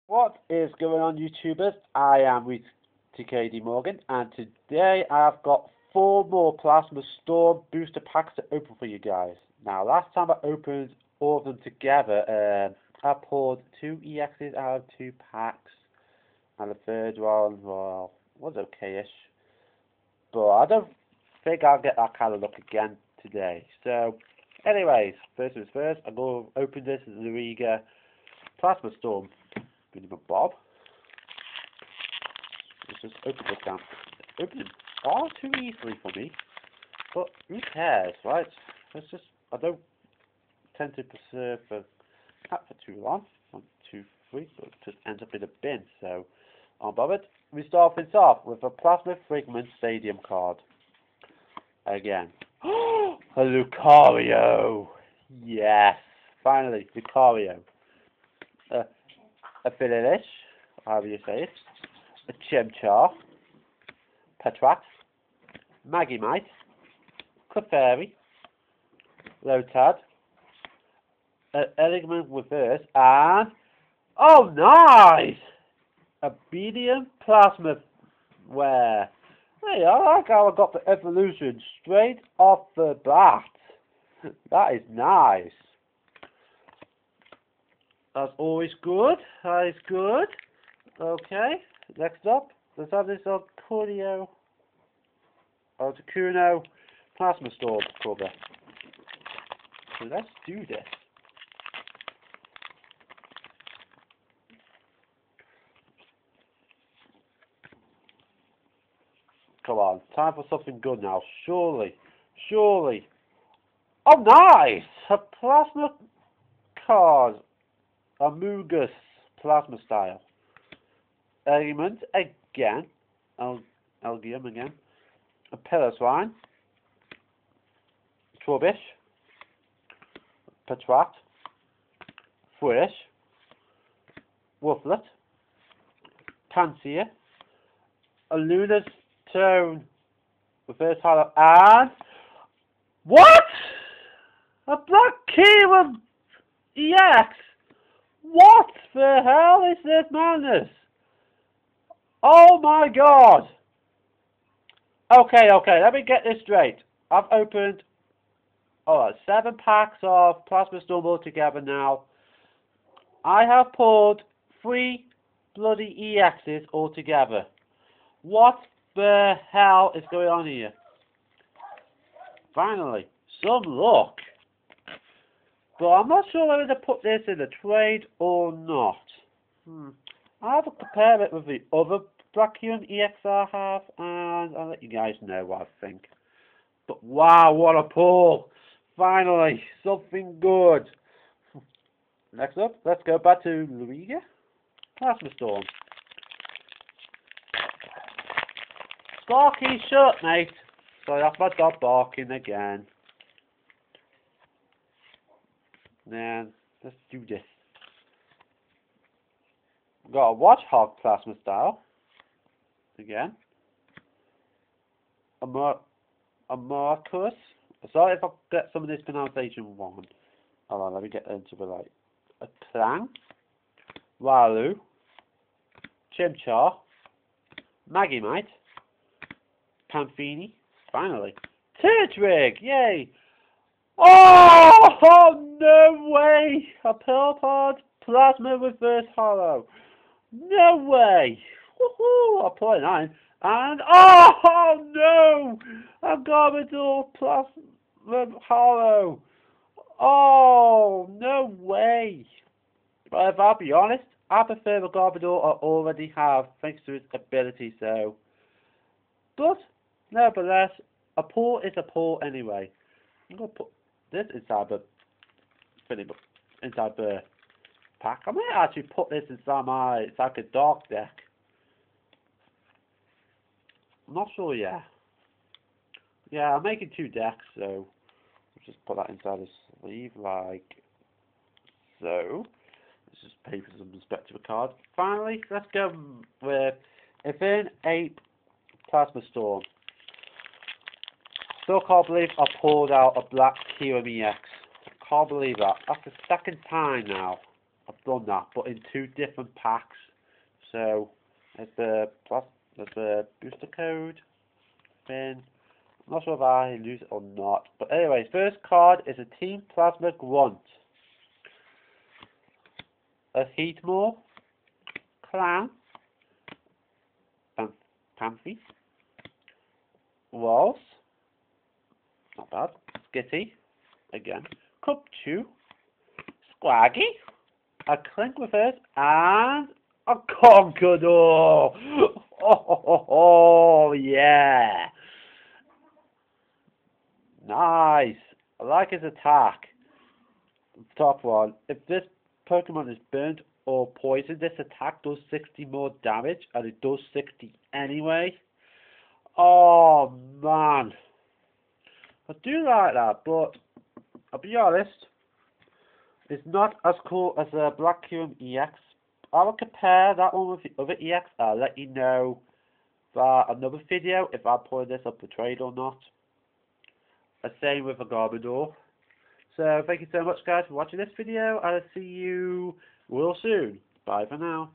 What is going on, YouTubers? I am with TKD Morgan, and today I've got 4 more Plasma Storm booster packs to open for you guys. Now, last time I opened all of them together, I pulled 2 EXs out of 2 packs, and the third one, well, was okay-ish. But I don't think I'll get that kind of luck again today. So, anyways, first things first, I'm going to open this Luigia Plasma Storm. Minimum Bob. Let's just open this down. Open them all too easily for me. But who cares, right? I don't tend to preserve the cat for too long. 1, 2, 3, but it just ends up in a bin, so I'm bothered. We start things off with a Plasma Fragment Stadium card. Again. A Lucario! Yes! Finally, Lucario. A Fililish, however you say it, a Chimchar, Patrat, Magnemite, Clefairy, Lotad, Element Reverse, and oh nice! A Obedience Plasma Wear. Hey, I like how I got the evolution straight off the bat. That is nice. That's always good. That is good. Okay. Next up, let's have this on Coolio. Articuno Plasma Storm cover. So let's do this. Come on, time for something good now. Surely. Surely. Oh, nice! A Plasma card. Amogus Plasma Style. Element again. Elgium again. A Piloswine. Trubbish. Patrat. Frish. Wooflet. Pansear. A Lunar Tone. Reverse Hollow. And what? A Black Keyworm EX! What the hell is this madness? Oh my god! Okay, let me get this straight. I've opened 7 packs of Plasma Storm altogether now. I have pulled 3 bloody EXs altogether. What the hell is going on here? Finally, some luck. But I'm not sure whether to put this in a trade or not. I'll have to compare it with the other Brachium EX I have, and I'll let you guys know what I think. But wow, what a pull! Finally, something good. Next up, let's go back to Luigia Plasma Storm. Sparky, shut, mate. Sorry, that's my dog barking again. Then let's do this. We've got a Watchog Plasma Style. Again. A Marcus. Sorry if I get some of this pronunciation wrong. Hold on, let me get into the right. A Clang. Walu. Chimchar. Magnemite. Panfini. Finally. Turtwig! Yay! Oh, no way! A Purpod Plasma Reverse Hollow. No way! Woohoo! I'll play 9. And oh no! A Garbodor Plasma Hollow. Oh, no way! But if I'll be honest, I prefer the Garbodor I already have thanks to its ability, so. But nevertheless, a pull is a pull anyway. I'm gonna put this inside the pack. I might actually put this inside my a dark deck. I'm not sure yet. Yeah, I'm making 2 decks, so I'll just put that inside the sleeve like so. Let's just pay for some respect to the card. Finally, let's go with Within 8 Plasma Storm. Still can't believe I pulled out a Black Keyworm EX. Can't believe that. That's the 2nd time now. A done that, but in 2 different packs. So there's the booster code thing. I'm not sure if I lose it or not. But anyways, first card is a Team Plasma Grunt, a Heatmore, Clown, Panthy, Walls, not bad, Skitty, again, Cupchew, Squaggy, a Clink with it, and a Conqueror! Oh, yeah! Nice! I like his attack. Top one. If this Pokemon is burnt or poisoned, this attack does 60 more damage, and it does 60 anyway. Oh, man. I do like that, but I'll be honest, it's not as cool as a Black Kyurem EX. I will compare that one with the other EX. I'll let you know for another video if I put this up for trade or not. The same with a Garbodor. So thank you so much guys for watching this video, and I'll see you real soon. Bye for now.